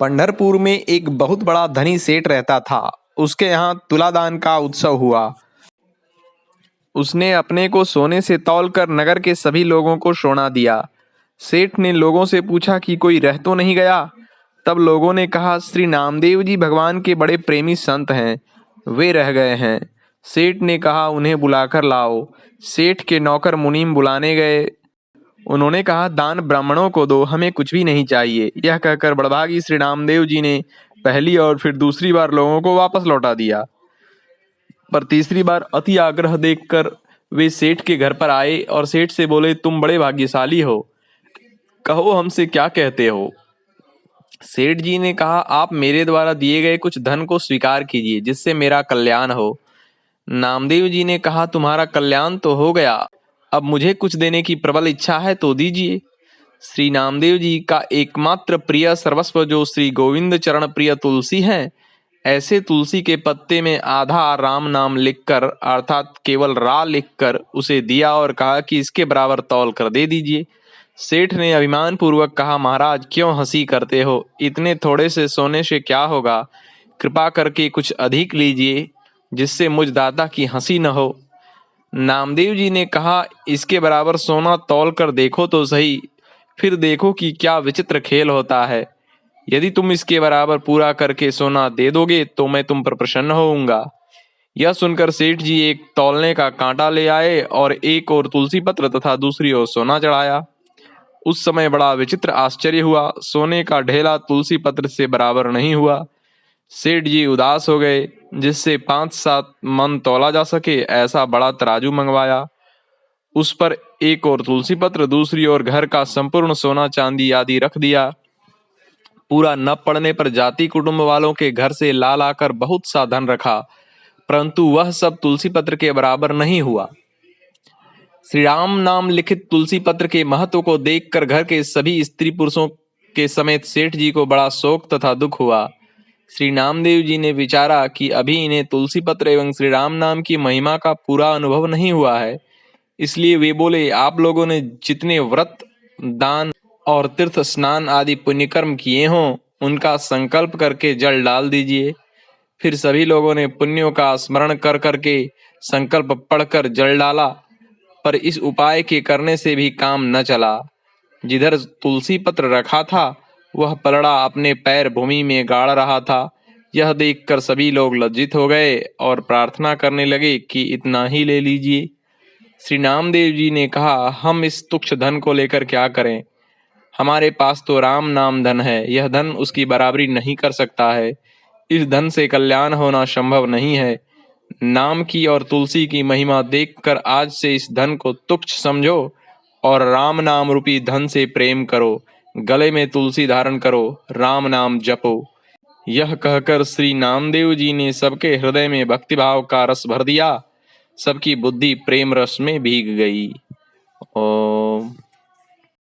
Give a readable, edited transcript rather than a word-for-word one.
पंढरपुर में एक बहुत बड़ा धनी सेठ रहता था। उसके यहाँ तुलादान का उत्सव हुआ। उसने अपने को सोने से तौलकर नगर के सभी लोगों को सोना दिया। सेठ ने लोगों से पूछा कि कोई रह तो नहीं गया। तब लोगों ने कहा, श्री नामदेव जी भगवान के बड़े प्रेमी संत हैं, वे रह गए हैं। सेठ ने कहा, उन्हें बुलाकर लाओ। सेठ के नौकर मुनीम बुलाने गए। उन्होंने कहा, दान ब्राह्मणों को दो, हमें कुछ भी नहीं चाहिए। यह कहकर बड़भागी श्री नामदेव जी ने पहली और फिर दूसरी बार लोगों को वापस लौटा दिया। पर तीसरी बार अति आग्रह देखकर वे सेठ के घर पर आए और सेठ से बोले, तुम बड़े भाग्यशाली हो, कहो हमसे क्या कहते हो। सेठ जी ने कहा, आप मेरे द्वारा दिए गए कुछ धन को स्वीकार कीजिए, जिससे मेरा कल्याण हो। नामदेव जी ने कहा, तुम्हारा कल्याण तो हो गया, अब मुझे कुछ देने की प्रबल इच्छा है तो दीजिए। श्री नामदेव जी का एकमात्र प्रिय सर्वस्व जो श्री गोविंद चरण प्रिय तुलसी है, ऐसे तुलसी के पत्ते में आधा राम नाम लिखकर, अर्थात केवल रा लिखकर उसे दिया और कहा कि इसके बराबर तौल कर दे दीजिए। सेठ ने अभिमान पूर्वक कहा, महाराज क्यों हंसी करते हो, इतने थोड़े से सोने से क्या होगा, कृपा करके कुछ अधिक लीजिए, जिससे मुझ दाता की हंसी न हो। नामदेव जी ने कहा, इसके बराबर सोना तौल कर देखो तो सही, फिर देखो कि क्या विचित्र खेल होता है। यदि तुम इसके बराबर पूरा करके सोना दे दोगे तो मैं तुम पर प्रसन्न होऊंगा। यह सुनकर सेठ जी एक तौलने का कांटा ले आए और एक ओर तुलसी पत्र तथा दूसरी ओर सोना चढ़ाया। उस समय बड़ा विचित्र आश्चर्य हुआ, सोने का ढेला तुलसी पत्र से बराबर नहीं हुआ। सेठ जी उदास हो गए। जिससे 5-7 मन तौला जा सके ऐसा बड़ा तराजू मंगवाया। उस पर एक और तुलसी पत्र, दूसरी ओर घर का संपूर्ण सोना चांदी आदि रख दिया। पूरा न पड़ने पर जाति कुटुंब वालों के घर से ला लाकर बहुत सा धन रखा, परंतु वह सब तुलसी पत्र के बराबर नहीं हुआ। श्री राम नाम लिखित तुलसी पत्र के महत्व को देखकर घर के सभी स्त्री पुरुषों के समेत सेठ जी को बड़ा शोक तथा दुख हुआ। श्री नामदेव जी ने विचारा कि अभी इन्हें तुलसी पत्र एवं श्री राम नाम की महिमा का पूरा अनुभव नहीं हुआ है, इसलिए वे बोले, आप लोगों ने जितने व्रत, दान और तीर्थ स्नान आदि पुण्यकर्म किए हों, उनका संकल्प करके जल डाल दीजिए। फिर सभी लोगों ने पुण्यों का स्मरण कर करके संकल्प पढ़कर जल डाला, पर इस उपाय के करने से भी काम न चला। जिधर तुलसी पत्र रखा था वह पलड़ा अपने पैर भूमि में गाड़ रहा था। यह देखकर सभी लोग लज्जित हो गए और प्रार्थना करने लगे कि इतना ही ले लीजिए। श्री नामदेव जी ने कहा, हम इस तुच्छ धन को लेकर क्या करें, हमारे पास तो राम नाम धन है, यह धन उसकी बराबरी नहीं कर सकता है। इस धन से कल्याण होना संभव नहीं है। नाम की और तुलसी की महिमा देखकर आज से इस धन को तुच्छ समझो और राम नाम रूपी धन से प्रेम करो, गले में तुलसी धारण करो, राम नाम जपो। यह कहकर श्री नामदेव जी ने सबके हृदय में भक्तिभाव का रस भर दिया। सबकी बुद्धि प्रेम रस में भीग गई। ओम।